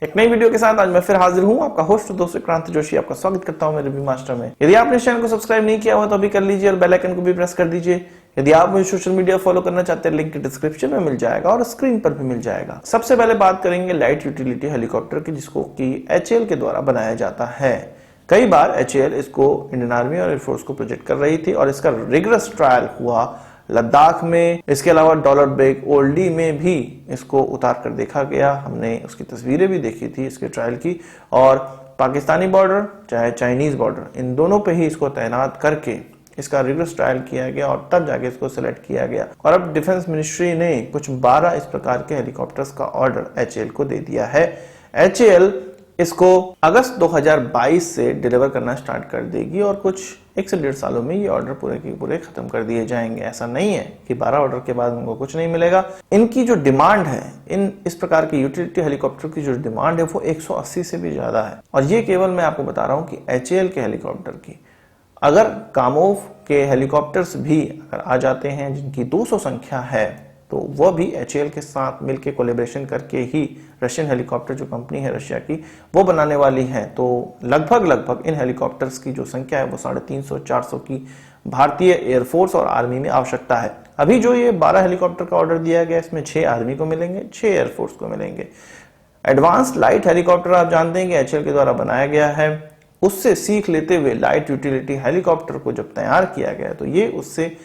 एक नई वीडियो के साथ आज मैं फिर हाजिर हूं। आपका होस्ट दोस्त क्रांति जोशी आपका स्वागत करता हूं मेरे रिव्यू मास्टर में। यदि आपने इस चैनल को सब्सक्राइब नहीं किया हुआ तो अभी कर लीजिए और बेल आइकन को भी प्रेस कर दीजिए। यदि आप मुझे सोशल मीडिया फॉलो करना चाहते हैं, लिंक डिस्क्रिप्शन में मिल जाएगा और स्क्रीन पर भी मिल जाएगा। सबसे पहले बात करेंगे लाइट यूटिलिटी हेलीकॉप्टर की, जिसको की HAL के द्वारा बनाया जाता है। कई बार HAL इसको इंडियन आर्मी और एयरफोर्स को प्रोजेक्ट कर रही थी और इसका रिगरस ट्रायल हुआ लद्दाख में। इसके अलावा डॉलर बेग ओल्डी में भी इसको उतार कर देखा गया। हमने उसकी तस्वीरें भी देखी थी इसके ट्रायल की। और पाकिस्तानी बॉर्डर चाहे चाइनीज बॉर्डर, इन दोनों पे ही इसको तैनात करके इसका रिगरस ट्रायल किया गया और तब जाके इसको सिलेक्ट किया गया। और अब डिफेंस मिनिस्ट्री ने कुछ 12 इस प्रकार के हेलीकॉप्टर्स का ऑर्डर HAL को दे दिया है। HAL इसको अगस्त 2022 से डिलीवर करना स्टार्ट कर देगी और कुछ 1 से 1.5 सालों में ये ऑर्डर पूरे के पूरे खत्म कर दिए जाएंगे। ऐसा नहीं है कि 12 ऑर्डर के बाद उनको कुछ नहीं मिलेगा। इनकी जो डिमांड है, इस प्रकार के यूटिलिटी हेलीकॉप्टर की जो डिमांड है वो 180 से भी ज्यादा है। और ये केवल मैं आपको बता रहा हूँ कि HAL के हेलीकॉप्टर की। अगर कामोव के हेलीकॉप्टर्स भी अगर आ जाते हैं जिनकी 200 संख्या है, तो वह भी HAL के साथ मिलकर कोलैबोरेशन करके ही रशियन हेलीकॉप्टर जो कंपनी है रशिया की, वो बनाने वाली है। तो लगभग इन हेलीकॉप्टर्स की जो संख्या है वो 350-400 की भारतीय एयरफोर्स और आर्मी में आवश्यकता है। अभी जो ये 12 हेलीकॉप्टर का ऑर्डर दिया गया, इसमें 6 आर्मी को मिलेंगे, 6 एयरफोर्स को मिलेंगे। एडवांस्ड लाइट हेलीकॉप्टर आप जानते हैं कि HAL के द्वारा बनाया गया है। उससे सीख लेते हुए लाइट यूटिलिटी हेलीकॉप्टर को जब तैयार किया गया तो ये उससे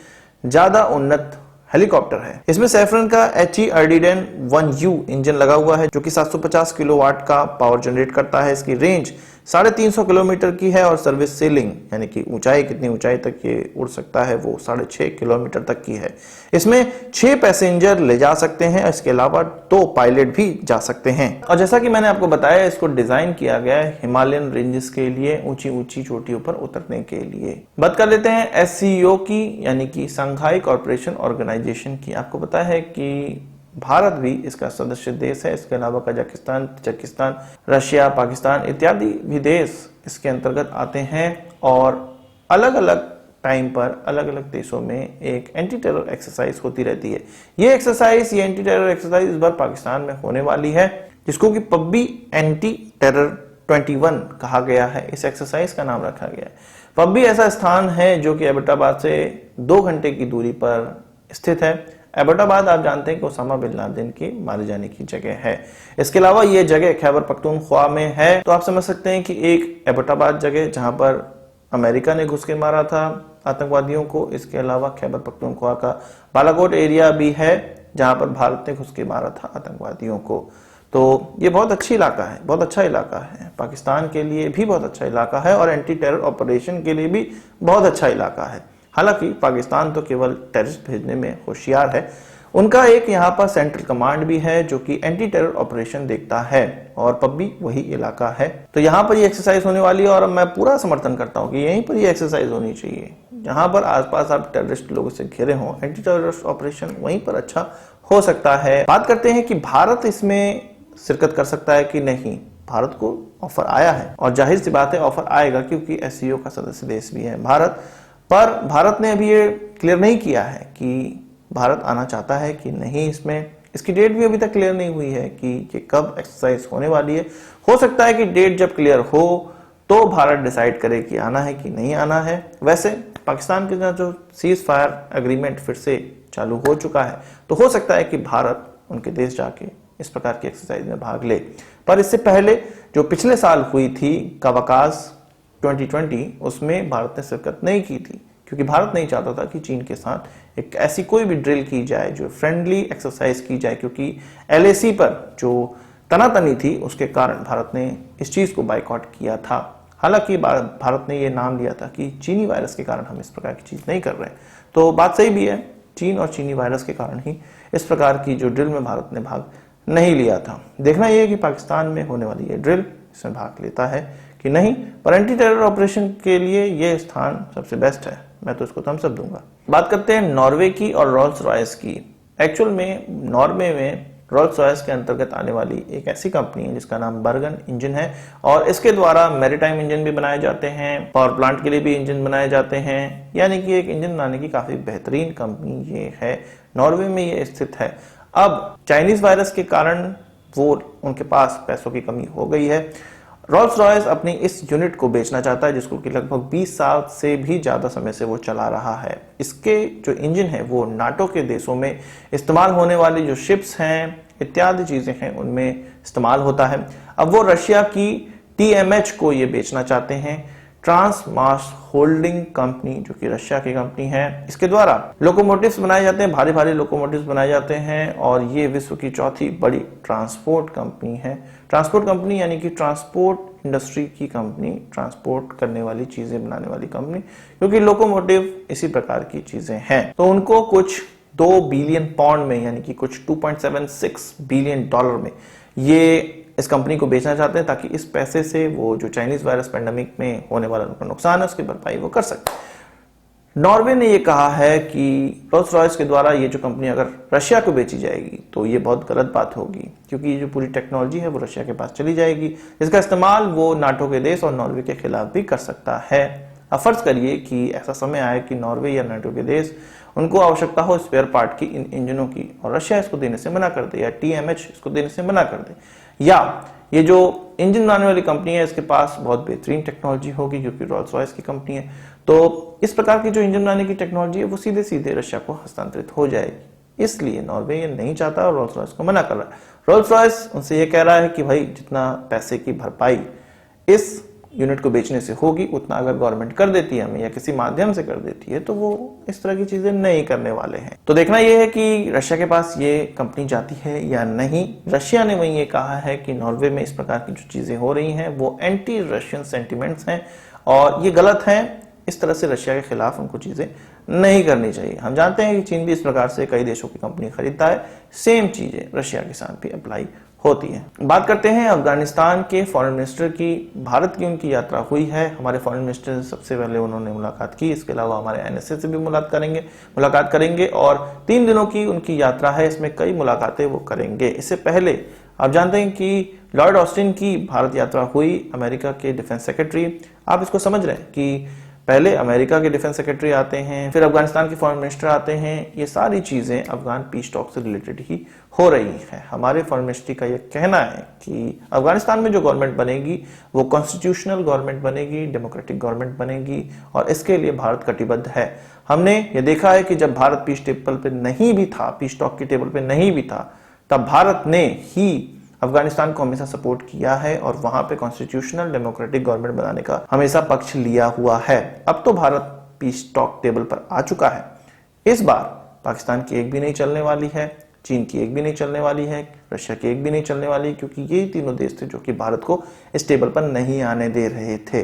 ज्यादा उन्नत हेलीकॉप्टर है। इसमें सैफरन का HE अर्डिडेन 1U इंजन लगा हुआ है जो कि 750 किलोवाट का पावर जनरेट करता है। इसकी रेंज 350 किलोमीटर की है और सर्विस सीलिंग यानी कि ऊंचाई, कितनी ऊंचाई तक ये उड़ सकता है, वो 6.5 किलोमीटर तक की है। इसमें 6 पैसेंजर ले जा सकते हैं। इसके अलावा 2 पायलट भी जा सकते हैं। और जैसा कि मैंने आपको बताया, इसको डिजाइन किया गया है हिमालयन रेंजेस के लिए, ऊंची ऊंची चोटियों पर उतरने के लिए। बात कर लेते हैं SCO की, यानी कि संघाई कॉर्पोरेशन ऑर्गेनाइजेशन की। आपको पता है कि भारत भी इसका सदस्य देश है। इसके अलावा कजाकिस्तान, तजाकिस्तान, रशिया, पाकिस्तान इत्यादि भी देश इसके अंतर्गत आते हैं। और अलग अलग टाइम पर अलग अलग देशों में एक एंटी टेरर एक्सरसाइज होती रहती है। ये एंटी टेरर एक्सरसाइज इस बार पाकिस्तान में होने वाली है, जिसको कि पब्बी एंटी टेरर 21 कहा गया है। इस एक्सरसाइज का नाम रखा गया है। पब्बी ऐसा स्थान है जो कि एबटाबाद से 2 घंटे की दूरी पर स्थित है। एबटाबाद आप जानते हैं कि ओसामा बिन लादेन के मारे जाने की जगह है। इसके अलावा ये जगह खैबर पख्तूनख्वा में है। तो आप समझ सकते हैं कि एक एबटाबाद जगह जहां पर अमेरिका ने घुस के मारा था आतंकवादियों को, इसके अलावा खैबर पख्तूनख्वा का बालाकोट एरिया भी है जहां पर भारत ने घुस के मारा था आतंकवादियों को। तो ये बहुत अच्छी इलाका है, बहुत अच्छा इलाका है। पाकिस्तान के लिए भी बहुत अच्छा इलाका है और एंटी टेरर ऑपरेशन के लिए भी बहुत अच्छा इलाका है। हालांकि पाकिस्तान तो केवल टेररिस्ट भेजने में होशियार है। उनका एक यहाँ पर सेंट्रल कमांड भी है जो कि एंटी टेरर ऑपरेशन देखता है और पब्बी वही इलाका है। तो यहाँ पर ये एक्सरसाइज होने वाली है और मैं पूरा समर्थन करता हूँ कि यहीं पर ये एक्सरसाइज होनी चाहिए। जहां पर आसपास आप टेररिस्ट लोगों से घिरे हों, एंटी टेररिस्ट ऑपरेशन वहीं पर अच्छा हो सकता है। बात करते हैं कि भारत इसमें शिरकत कर सकता है कि नहीं। भारत को ऑफर आया है और जाहिर सी बात है ऑफर आएगा, क्योंकि SCO का सदस्य देश भी है भारत। पर भारत ने अभी ये क्लियर नहीं किया है कि भारत आना चाहता है कि नहीं। इसकी डेट भी अभी तक क्लियर नहीं हुई है कि ये कब एक्सरसाइज होने वाली है। हो सकता है कि डेट जब क्लियर हो तो भारत डिसाइड करे कि आना है कि नहीं आना है। वैसे पाकिस्तान के साथ जो सीज फायर एग्रीमेंट फिर से चालू हो चुका है, तो हो सकता है कि भारत उनके देश जाके इस प्रकार की एक्सरसाइज में भाग ले। पर इससे पहले जो पिछले साल हुई थी कावाकास 2020, उसमें भारत ने शिरकत नहीं की थी, क्योंकि भारत नहीं चाहता था कि चीन के साथ एक ऐसी कोई भी ड्रिल की जाए जो फ्रेंडली एक्सरसाइज की जाए, क्योंकि LAC पर जो तनातनी थी उसके कारण भारत ने इस चीज को बाइकआउट किया था। हालांकि भारत ने यह नाम लिया था कि चीनी वायरस के कारण हम इस प्रकार की चीज नहीं कर रहे हैं। तो बात सही भी है, चीन और चीनी वायरस के कारण ही इस प्रकार की जो ड्रिल में भारत ने भाग नहीं लिया था। देखना यह है कि पाकिस्तान में होने वाली ये ड्रिल इसमें भाग लेता है कि नहीं। पर एंटी टेरर ऑपरेशन के लिए यह स्थान सबसे बेस्ट है, मैं तो इसको थम्स अप दूंगा। बात करते हैं नॉर्वे की और रोल्स रॉयस की। एक्चुअल में नॉर्वे में रोल्स रॉयस के अंतर्गत आने वाली एक ऐसी कंपनी है जिसका नाम बर्गन इंजन है और इसके द्वारा मैरीटाइम इंजन भी बनाए जाते हैं, पावर प्लांट के लिए भी इंजन बनाए जाते हैं। यानी कि एक इंजन बनाने की काफी बेहतरीन कंपनी ये है। नॉर्वे में ये स्थित है। अब चाइनीज वायरस के कारण वो उनके पास पैसों की कमी हो गई है। रोल्स रॉयस अपनी इस यूनिट को बेचना चाहता है जिसको कि लगभग 20 साल से भी ज्यादा समय से वो चला रहा है। इसके जो इंजन है वो नाटो के देशों में इस्तेमाल होने वाली जो शिप्स हैं इत्यादि चीजें हैं उनमें इस्तेमाल होता है। अब वो रशिया की TMH को ये बेचना चाहते हैं, ट्रांस मास होल्डिंग कंपनी, जो कि रशिया की कंपनी है। इसके द्वारा लोकोमोटिव्स बनाए जाते हैं, भारी भारी लोकोमोटिव्स बनाए जाते हैं और ये विश्व की चौथी बड़ी ट्रांसपोर्ट कंपनी है। ट्रांसपोर्ट कंपनी यानी कि ट्रांसपोर्ट इंडस्ट्री की कंपनी, ट्रांसपोर्ट करने वाली चीजें बनाने वाली कंपनी, क्योंकि लोकोमोटिव इसी प्रकार की चीजें हैं। तो उनको कुछ 2 बिलियन पाउंड में यानी कि कुछ 2.76 बिलियन डॉलर में ये इस कंपनी को बेचना चाहते हैं ताकि इस पैसे से वो जो चाइनीज वायरस पेंडेमिक में होने वाला उनका नुकसान है उसकी भरपाई वो कर सकते। नॉर्वे ने ये कहा है कि रोल्स रॉयस के द्वारा ये जो कंपनी अगर रशिया को बेची जाएगी तो ये बहुत गलत बात होगी, क्योंकि ये जो पूरी टेक्नोलॉजी है वो रशिया के पास चली जाएगी, जिसका इस्तेमाल वो नाटो के देश और नॉर्वे के खिलाफ भी कर सकता है। अब फर्ज करिए कि ऐसा समय आए कि नॉर्वे या नाटो के देश उनको आवश्यकता हो स्पेयर पार्ट की इन इंजनों की और रशिया इसको देने से मना कर दे या TMH इसको देने से मना कर दे, या ये जो इंजन बनाने वाली कंपनी है इसके पास बहुत बेहतरीन टेक्नोलॉजी होगी क्योंकि रोल्स रॉयस की कंपनी है, तो इस प्रकार की जो इंजन बनाने की टेक्नोलॉजी है वो सीधे सीधे रशिया को हस्तांतरित हो जाएगी। इसलिए नॉर्वे ये नहीं चाहता और रोल्स रॉयस को मना कर रहा है। रोल्स रॉयस उनसे ये कह रहा है कि भाई जितना पैसे की भरपाई इस यूनिट को बेचने से होगी उतना अगर गवर्नमेंट कर देती है हमें या किसी माध्यम से कर देती है तो वो इस तरह की चीजें नहीं करने वाले हैं। तो देखना यह है कि रशिया के पास ये कंपनी जाती है या नहीं। रशिया ने वही ये कहा है कि नॉर्वे में इस प्रकार की जो चीजें हो रही हैं वो एंटी रशियन सेंटिमेंट्स हैं और ये गलत हैं। इस तरह से रशिया के खिलाफ उनको चीजें नहीं करनी चाहिए। हम जानते हैं कि चीन भी इस प्रकार से कई देशों की कंपनी खरीदता है, सेम चीजें रशिया के साथ भी अप्लाई होती है। बात करते हैं अफगानिस्तान के फॉरेन मिनिस्टर की। भारत की उनकी यात्रा हुई है। हमारे फॉरेन मिनिस्टर से सबसे पहले उन्होंने मुलाकात की, इसके अलावा हमारे NSA से भी मुलाकात करेंगे और 3 दिनों की उनकी यात्रा है, इसमें कई मुलाकातें वो करेंगे। इससे पहले आप जानते हैं कि लॉर्ड ऑस्टिन की भारत यात्रा हुई, अमेरिका के डिफेंस सेक्रेटरी। आप इसको समझ रहे हैं कि पहले अमेरिका के डिफेंस सेक्रेटरी आते हैं, फिर अफगानिस्तान के फॉरेन मिनिस्टर आते हैं। ये सारी चीजें अफगान पीस टॉक से रिलेटेड ही हो रही हैं। हमारे फॉरेन मिनिस्ट्री का ये कहना है कि अफगानिस्तान में जो गवर्नमेंट बनेगी वो कॉन्स्टिट्यूशनल गवर्नमेंट बनेगी, डेमोक्रेटिक गवर्नमेंट बनेगी और इसके लिए भारत कटिबद्ध है। हमने ये देखा है कि जब भारत पीस टेबल पे नहीं भी था, पीस टॉक की टेबल पे नहीं भी था, तब भारत ने ही अफगानिस्तान को हमेशा सपोर्ट किया है और वहां पे कॉन्स्टिट्यूशनल डेमोक्रेटिक गवर्नमेंट बनाने का हमेशा पक्ष लिया हुआ है। अब तो भारत पीस टॉक टेबल पर आ चुका है। इस बार पाकिस्तान की एक भी नहीं चलने वाली है, चीन की एक भी नहीं चलने वाली है, रशिया की एक भी नहीं चलने वाली, क्योंकि ये तीनों देश थे जो कि भारत को इस टेबल पर नहीं आने दे रहे थे।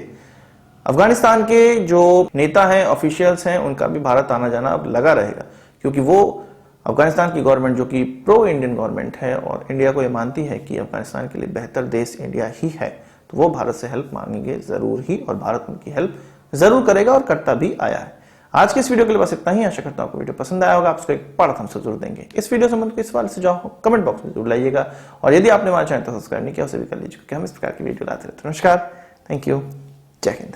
अफगानिस्तान के जो नेता हैं, ऑफिशियल्स हैं, उनका भी भारत आना जाना अब लगा रहेगा, क्योंकि वो अफगानिस्तान की गवर्नमेंट जो कि प्रो इंडियन गवर्नमेंट है और इंडिया को ये मानती है कि अफगानिस्तान के लिए बेहतर देश इंडिया ही है, तो वो भारत से हेल्प मांगेंगे जरूर ही और भारत उनकी हेल्प जरूर करेगा और करता भी आया है। आज के इस वीडियो के लिए बस इतना ही। आशा करता हूं आपको वीडियो पसंद आया होगा। आप उसको एक पढ़ हमसे जरूर देंगे। इस वीडियो संबंध के सवाल से जाओ कमेंट बॉक्स में जरूर लाइएगा और यदि आपने हमारे चैनल को सब्सक्राइब नहीं किया उसे भी कर लीजिए, क्योंकि हम इस प्रकार की वीडियो लाते रहते हैं। नमस्कार, थैंक यू, जय हिंद।